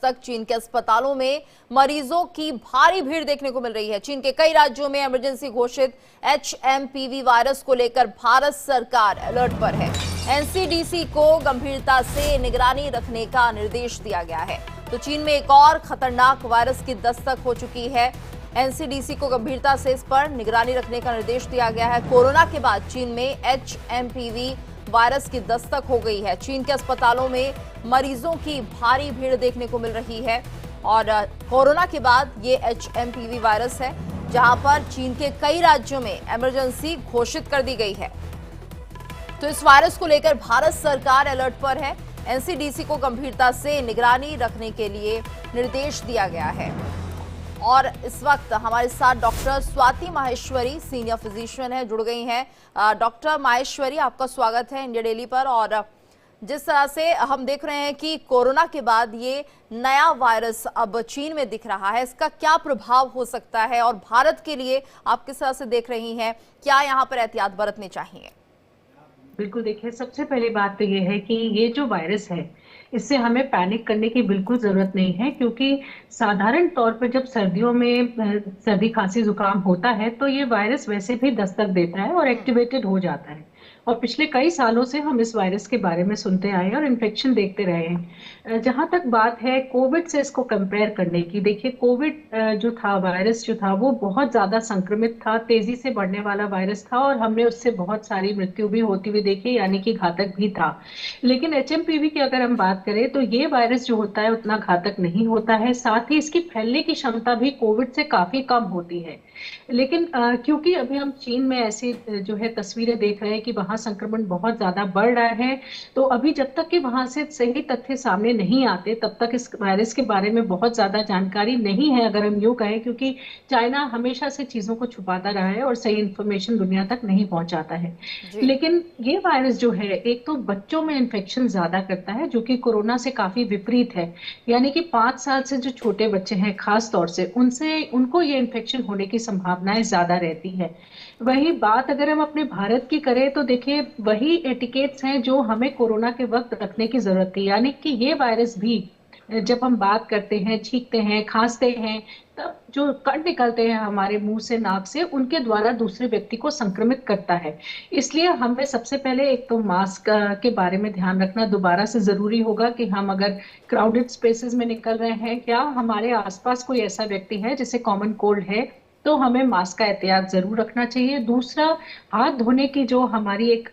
तक चीन के अस्पतालों में मरीजों की भारी भीड़ देखने को मिल रही है। चीन के कई राज्यों में इमरजेंसी घोषित एचएमपीवी वायरस को लेकर भारत सरकार अलर्ट पर है। एनसीडीसी को गंभीरता से निगरानी रखने का निर्देश दिया गया है। तो चीन में एक और खतरनाक वायरस की दस्तक हो चुकी है। एनसीडीसी को गंभीरता से इस पर निगरानी रखने का निर्देश दिया गया है। कोरोना के बाद चीन में एचएमपीवी वायरस की दस्तक हो गई है। चीन के अस्पतालों में मरीजों की भारी भीड़ देखने को मिल रही है और कोरोना के बाद ये एचएमपीवी वायरस है, जहां पर चीन के कई राज्यों में इमरजेंसी घोषित कर दी गई है। तो इस वायरस को लेकर भारत सरकार अलर्ट पर है। एनसीडीसी को गंभीरता से निगरानी रखने के लिए निर्देश दिया गया है। और इस वक्त हमारे साथ doctor Swati Maheshwari senior physician है, जुड़ गई हैं। डॉक्टर माहेश्वरी, आपका स्वागत है इंडिया डेली पर। और जिस तरह से हम देख रहे हैं कि कोरोना के बाद ये नया वायरस अब चीन में दिख रहा है, इसका क्या प्रभाव हो सकता है और भारत के लिए आप किस तरह से देख रही हैं, क्या यहाँ पर एहतियात बरतने चाहिए? बिल्कुल, देखिए, सबसे पहली बात तो ये है कि ये जो वायरस है, इससे हमें पैनिक करने की बिल्कुल जरूरत नहीं है, क्योंकि साधारण तौर पर जब सर्दियों में सर्दी खांसी जुकाम होता है तो ये वायरस वैसे भी दस्तक देता है और एक्टिवेटेड हो जाता है। और पिछले कई सालों से हम इस वायरस के बारे में सुनते आए हैं और इन्फेक्शन देखते रहे हैं। जहां तक बात है कोविड से इसको कंपेयर करने की, देखिए, कोविड जो था, वायरस जो था, वो बहुत ज्यादा संक्रमित था, तेजी से बढ़ने वाला वायरस था और हमने उससे बहुत सारी मृत्यु भी होती हुई देखी, यानी कि घातक भी था। लेकिन एचएमपीवी की अगर हम बात करें तो ये वायरस जो होता है उतना घातक नहीं होता है, साथ ही इसकी फैलने की क्षमता भी कोविड से काफी कम होती है। लेकिन क्योंकि अभी हम चीन में ऐसी जो है तस्वीरें देख रहे हैं कि वहां संक्रमण बहुत ज्यादा बढ़ रहा है, तो अभी जब तक कि वहां से सही तथ्य सामने नहीं आते तब तक इस वायरस के बारे में बहुत ज्यादा जानकारी नहीं है, अगर हम यूं कहें, क्योंकि चाइना हमेशा से चीजों को छुपाता रहा है और सही इंफॉर्मेशन दुनिया तक नहीं पहुंचाता है। जी। लेकिन ये वायरस जो है, एक तो बच्चों में इन्फेक्शन ज्यादा करता है, जो कि कोरोना से काफी विपरीत है। यानी कि 5 साल से जो छोटे बच्चे हैं, खास तौर से उनको ये इन्फेक्शन होने की संभावनाएं ज्यादा रहती है। वही बात अगर हम अपने भारत की करें तो देखिए, वही एटिकेट्स हैं जो हमें कोरोना के वक्त रखने की जरूरत थी। यानी कि ये वायरस भी जब हम बात करते हैं, छींकते हैं, खांसते हैं, तब जो कण निकलते हैं हमारे मुंह से, नाक से, उनके द्वारा दूसरे व्यक्ति को संक्रमित करता है। इसलिए हमें सबसे पहले एक तो मास्क के बारे में ध्यान रखना दोबारा से जरूरी होगा कि हम अगर क्राउडेड स्पेसेस में निकल रहे हैं या हमारे आसपास कोई ऐसा व्यक्ति है जिसे कॉमन कोल्ड है, तो हमें मास्क का एहतियात जरूर रखना चाहिए। दूसरा, हाथ धोने की जो हमारी एक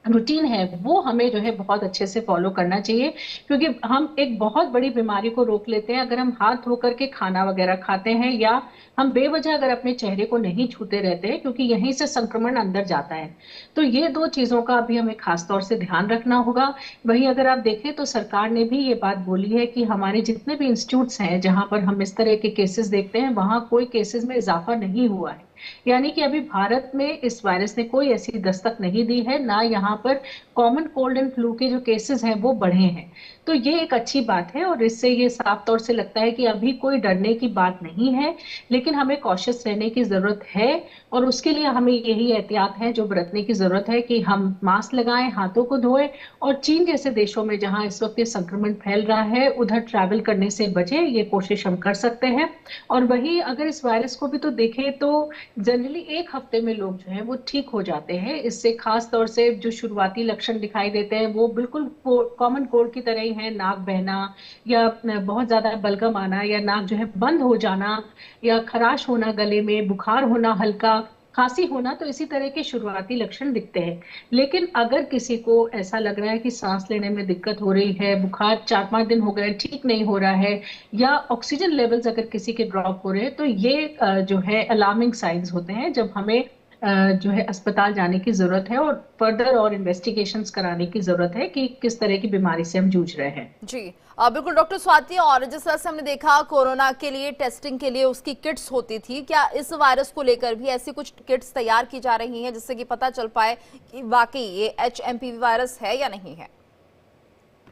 रूटीन है वो हमें जो है बहुत अच्छे से फॉलो करना चाहिए, क्योंकि हम एक बहुत बड़ी बीमारी को रोक लेते हैं अगर हम हाथ धो करके खाना वगैरह खाते हैं, या हम बेवजह अगर अपने चेहरे को नहीं छूते रहते हैं, क्योंकि यहीं से संक्रमण अंदर जाता है। तो ये दो चीजों का अभी हमें खास तौर से ध्यान रखना होगा। वहीं अगर आप देखें तो सरकार ने भी ये बात बोली है कि हमारे जितने भी इंस्टीट्यूट्स हैं जहां पर हम इस तरह के केसेस देखते हैं, वहां कोई केसेस में इजाफा नहीं हुआ है। यानी कि अभी भारत में इस वायरस ने कोई ऐसी दस्तक नहीं दी है, ना यहाँ पर कॉमन कोल्ड एंड फ्लू के जो केसेस हैं वो बढ़े हैं। तो ये एक अच्छी बात है और इससे ये साफ तौर से लगता है कि अभी कोई डरने की बात नहीं है, लेकिन हमें कॉशियस रहने की जरूरत है। और उसके लिए हमें यही एहतियात है जो बरतने की जरूरत है कि हम मास्क लगाएं, हाथों को धोएं, और चीन जैसे देशों में जहां इस वक्त ये संक्रमण फैल रहा है उधर ट्रैवल करने से बचें, ये कोशिश हम कर सकते हैं। और वही अगर इस वायरस को भी तो देखें तो जनरली 1 हफ्ते में लोग जो है वो ठीक हो जाते हैं इससे। खास तौर से जो शुरुआती लक्षण दिखाई देते हैं वो बिल्कुल कॉमन कोल्ड की तरह ही है, नाक बहना या बहुत ज्यादा बलगम आना या नाक जो है बंद हो जाना या खराश होना, गले में बुखार होना, हल्का खांसी होना, तो इसी तरह के शुरुआती लक्षण दिखते हैं। लेकिन अगर किसी को ऐसा लग रहा है कि सांस लेने में दिक्कत हो रही है, बुखार 4-5 दिन हो गए ठीक नहीं हो रहा है, या ऑक्सीजन लेवल्स अगर किसी के ड्रॉप हो रहे हैं, तो ये जो है अलार्मिंग साइंस होते हैं, जब हमें जो है अस्पताल जाने की जरूरत है और फर्दर और इन्वेस्टिगेशंस कराने की जरूरत है कि किस तरह की बीमारी से हम जूझ रहे हैं। जी, बिल्कुल डॉक्टर स्वाति। और जिस तरह से हमने देखा कोरोना के लिए टेस्टिंग के लिए उसकी किट्स होती थी, क्या इस वायरस को लेकर भी ऐसी कुछ किट्स तैयार की जा रही हैं जिससे कि पता चल पाए कि वाकई ये एचएमपीवी वायरस है या नहीं है?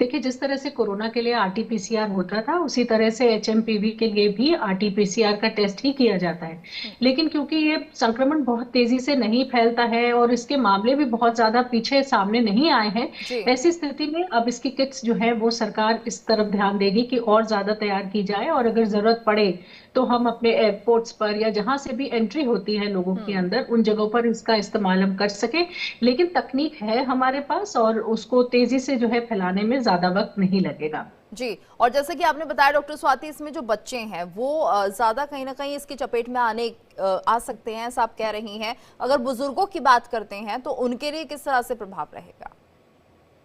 देखिए, जिस तरह से कोरोना के लिए आरटीपीसीआर होता था, उसी तरह से एचएमपीवी के लिए भी आरटीपीसीआर का टेस्ट ही किया जाता है। लेकिन क्योंकि ये संक्रमण बहुत तेजी से नहीं फैलता है और इसके मामले भी बहुत ज्यादा पीछे सामने नहीं आए हैं, जी। ऐसी स्थिति में अब इसकी किट्स जो है वो सरकार इस तरफ ध्यान देगी कि और ज्यादा तैयार की जाए, और अगर जरूरत पड़े तो हम अपने एयरपोर्ट्स पर या जहां से भी एंट्री होती है लोगों के अंदर, उन जगहों पर इसका इस्तेमाल हम कर सके। लेकिन तकनीक है हमारे पास और उसको तेजी से जो है फैलाने में ज्यादा वक्त नहीं लगेगा। जी, और जैसे कि आपने बताया डॉक्टर स्वाति, इसमें जो बच्चे हैं वो ज्यादा कहीं ना कहीं इसकी चपेट में आ सकते हैं, ऐसा आप कह रही हैं। अगर बुजुर्गों की बात करते हैं तो उनके लिए किस तरह से प्रभाव रहेगा?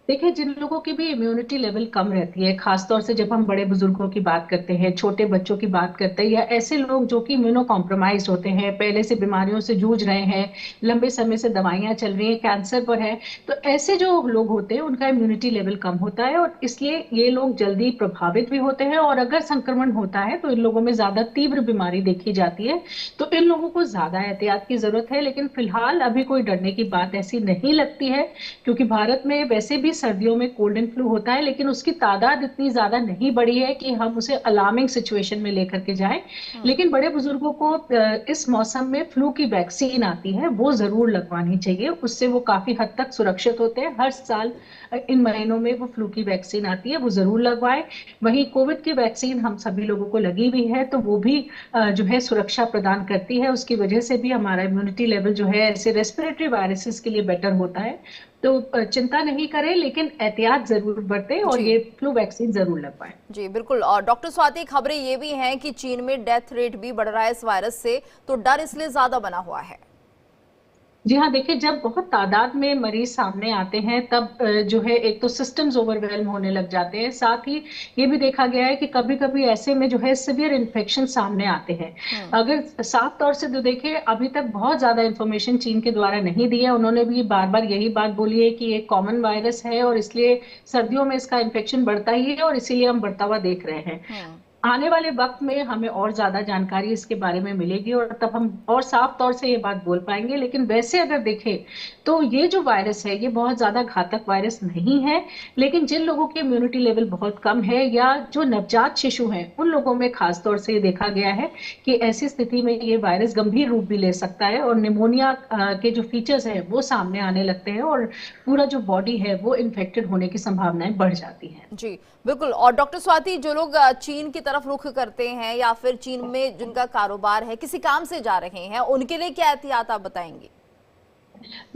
देखिए, जिन लोगों की भी इम्यूनिटी लेवल कम रहती है, खासतौर से जब हम बड़े बुजुर्गों की बात करते हैं, छोटे बच्चों की बात करते हैं, या ऐसे लोग जो कि इम्यूनो कॉम्प्रोमाइज होते हैं, पहले से बीमारियों से जूझ रहे हैं, लंबे समय से दवाइयां चल रही हैं, कैंसर पर है, तो ऐसे जो लोग होते हैं उनका इम्यूनिटी लेवल कम होता है और इसलिए ये लोग जल्दी प्रभावित भी होते हैं। और अगर संक्रमण होता है तो इन लोगों में ज्यादा तीव्र बीमारी देखी जाती है, तो इन लोगों को ज्यादा एहतियात की जरूरत है। लेकिन फिलहाल अभी कोई डरने की बात ऐसी नहीं लगती है, क्योंकि भारत में वैसे भी सर्दियों में कोल्ड एंड फ्लू होता है, लेकिन उसकी तादाद इतनी ज्यादा नहीं बढ़ी है कि हम उसे अलार्मिंग सिचुएशन में लेकर के जाएं। लेकिन बड़े बुजुर्गों को इस मौसम में फ्लू की वैक्सीन आती है, वो जरूर लगवानी चाहिए। उससे वो काफी हद तक सुरक्षित होते हैं। हर साल इन महीनों में वो फ्लू की वैक्सीन आती है, वो जरूर लगवाएं। वहीं कोविड की वैक्सीन हम सभी लोगों को लगी हुई है, तो वो भी जो है सुरक्षा प्रदान करती है। उसकी वजह से भी हमारा इम्यूनिटी लेवल जो है ऐसे रेस्पिरेटरी वायरसेस के लिए बेटर होता है। तो चिंता नहीं करें, लेकिन एहतियात जरूर बरतें और जी ये फ्लू वैक्सीन जरूर लगवाएं। जी बिल्कुल। और डॉक्टर स्वाति, खबरें ये भी हैं कि चीन में डेथ रेट भी बढ़ रहा है इस वायरस से, तो डर इसलिए ज्यादा बना हुआ है। जी हाँ, देखिए, जब बहुत तादाद में मरीज सामने आते हैं तब जो है एक तो सिस्टम्स ओवरवेल्म होने लग जाते हैं। साथ ही ये भी देखा गया है कि कभी कभी ऐसे में जो है सिवियर इन्फेक्शन सामने आते हैं। अगर साफ तौर से तो देखें, अभी तक बहुत ज्यादा इन्फॉर्मेशन चीन के द्वारा नहीं दी है। उन्होंने भी बार बार यही बात बोली है कि ये कॉमन वायरस है और इसलिए सर्दियों में इसका इन्फेक्शन बढ़ता ही है और इसीलिए हम बढ़ता हुआ देख रहे हैं। आने वाले वक्त में हमें और ज्यादा जानकारी इसके बारे में मिलेगी और तब हम और साफ तौर से ये बात बोल पाएंगे। लेकिन वैसे अगर देखें तो ये जो वायरस है ये बहुत ज्यादा घातक वायरस नहीं है। लेकिन जिन लोगों की इम्यूनिटी लेवल बहुत कम है या जो नवजात शिशु हैं, उन लोगों में खास तौर से ये देखा गया है कि ऐसी स्थिति में ये वायरस गंभीर रूप भी ले सकता है और निमोनिया के जो फीचर्स है वो सामने आने लगते हैं और पूरा जो बॉडी है वो इन्फेक्टेड होने की संभावनाएं बढ़ जाती है। जी बिल्कुल। और डॉक्टर स्वाति, जो लोग चीन की तरफ रुख करते हैं या फिर चीन में जिनका कारोबार है, किसी काम से जा रहे हैं, उनके लिए क्या एहतियात आप बताएंगे?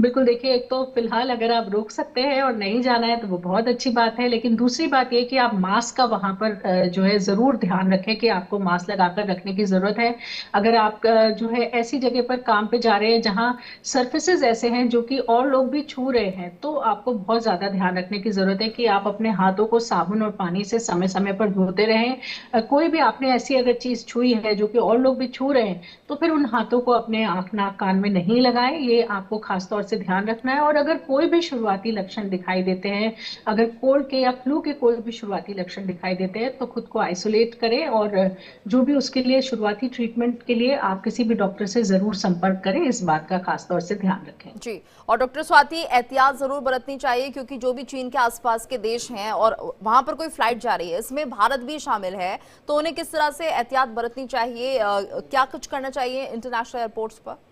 बिल्कुल, देखिए, एक तो फिलहाल अगर आप रोक सकते हैं और नहीं जाना है तो वो बहुत अच्छी बात है। लेकिन दूसरी बात ये कि आप मास्क का वहां पर जो है जरूर ध्यान रखें कि आपको मास्क लगाकर रखने की जरूरत है। अगर आप जो है ऐसी जगह पर काम पे जा रहे हैं जहां सर्फेसेस ऐसे हैं जो कि और लोग भी छू रहे हैं, तो आपको बहुत ज्यादा ध्यान रखने की जरूरत है कि आप अपने हाथों को साबुन और पानी से समय समय पर धोते रहें। कोई भी आपने ऐसी अगर चीज छुई है जो कि और लोग भी छू रहे हैं, तो फिर उन हाथों को अपने आंख नाक कान में नहीं लगाएं। ये आपको खासतौर से ध्यान रखना है। और अगर कोई भी शुरुआती लक्षण दिखाई देते हैं, अगर कोल्ड के या फ्लू के कोई भी शुरुआती लक्षण दिखाई देते हैं, तो खुद को आइसोलेट करें और जो भी उसके लिए शुरुआती ट्रीटमेंट के लिए आप किसी भी डॉक्टर से जरूर संपर्क करें। इस बात का खासतौर से ध्यान रखें। जी, और डॉक्टर स्वाति, एहतियात जरूर बरतनी चाहिए क्योंकि जो भी चीन के आसपास के देश हैं और वहां पर कोई फ्लाइट जा रही है, इसमें भारत भी शामिल है, तो उन्हें किस तरह से एहतियात बरतनी चाहिए, क्या कुछ करना चाहिए इंटरनेशनल एयरपोर्ट्स पर?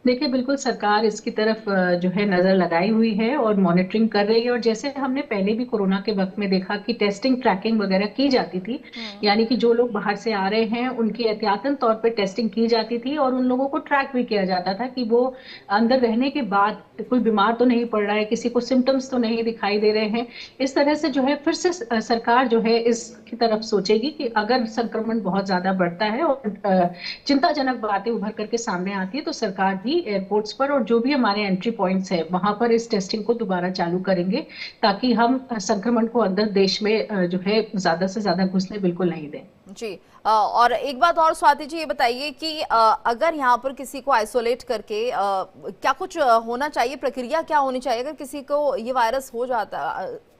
देखिए, बिल्कुल सरकार इसकी तरफ जो है नजर लगाई हुई है और मॉनिटरिंग कर रही है। और जैसे हमने पहले भी कोरोना के वक्त में देखा कि टेस्टिंग ट्रैकिंग वगैरह की जाती थी, यानी कि जो लोग बाहर से आ रहे हैं उनकी एहतियातन तौर पे टेस्टिंग की जाती थी और उन लोगों को ट्रैक भी किया जाता था कि वो अंदर रहने के बाद कोई बीमार तो नहीं पड़ रहा है, किसी को सिम्टम्स तो नहीं दिखाई दे रहे हैं। इस तरह से जो है फिर से सरकार जो है इसकी तरफ सोचेगी कि अगर संक्रमण बहुत ज्यादा बढ़ता है और चिंताजनक बातें उभर करके सामने आती है, तो सरकार भी एयरपोर्ट्स पर और जो भी हमारे एंट्री पॉइंट्स है वहां पर इस टेस्टिंग को दोबारा चालू करेंगे, ताकि हम संक्रमण को अंदर देश में जो है ज्यादा से ज्यादा घुसने बिल्कुल नहीं दें। जी, और एक बात और स्वाति जी, ये बताइए कि अगर यहाँ पर किसी को आइसोलेट करके क्या कुछ होना चाहिए, प्रक्रिया क्या होनी चाहिए अगर किसी को ये वायरस हो जाता,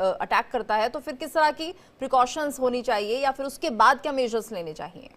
अटैक करता है, तो फिर किस तरह की प्रिकॉशंस होनी चाहिए या फिर उसके बाद क्या मेजर्स लेने चाहिए?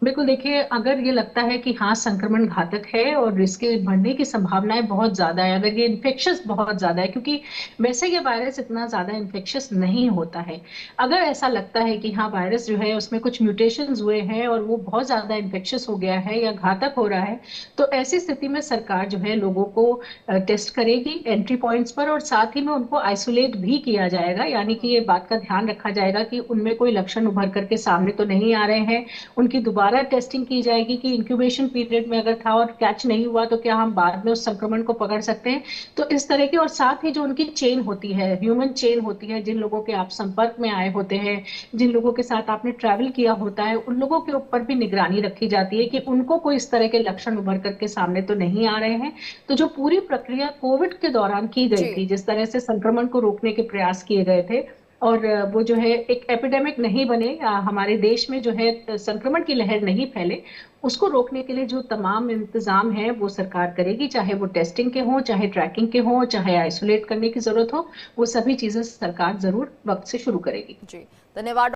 बिल्कुल, देखिए, अगर ये लगता है कि हाँ संक्रमण घातक है और इसके बढ़ने की संभावनाएं बहुत ज्यादा है, अगर ये इन्फेक्शियस बहुत ज्यादा है, क्योंकि वैसे ये वायरस इतना ज्यादा इन्फेक्शियस नहीं होता है। अगर ऐसा लगता है कि हाँ वायरस जो है उसमें कुछ म्यूटेशंस हुए हैं और वो बहुत ज्यादा इन्फेक्शियस हो गया है या घातक हो रहा है, तो ऐसी स्थिति में सरकार जो है लोगों को टेस्ट करेगी एंट्री पॉइंट्स पर, और साथ ही में उनको आइसोलेट भी किया जाएगा। यानी कि ये बात का ध्यान रखा जाएगा कि उनमें कोई लक्षण उभर करके सामने तो नहीं आ रहे हैं। उनकी दोबारा टेस्टिंग की जाएगी कि इंक्यूबेशन पीरियड में अगर था और कैच नहीं हुआ तो क्या हम बाद में उस संक्रमण को पकड़ सकते हैं। तो इस तरह की, और साथ ही जो उनकी चेन होती है, ह्यूमन चेन होती है, जिन लोगों के आप संपर्क में आए होते हैं, जिन लोगों के साथ आपने ट्रैवल किया होता है, उन लोगों के ऊपर भी निगरानी रखी जाती है कि उनको कोई इस तरह के लक्षण उभर करके सामने तो नहीं आ रहे हैं। तो जो पूरी प्रक्रिया कोविड के दौरान की गई जी। थी, जिस तरह से संक्रमण को रोकने के प्रयास किए गए थे, और वो जो है एक एपिडेमिक नहीं बने, हमारे देश में जो है संक्रमण की लहर नहीं फैले, उसको रोकने के लिए जो तमाम इंतजाम है वो सरकार करेगी, चाहे वो टेस्टिंग के हों, चाहे ट्रैकिंग के हों, चाहे आइसोलेट करने की जरूरत हो, वो सभी चीजें सरकार जरूर वक्त से शुरू करेगी। जी, धन्यवाद।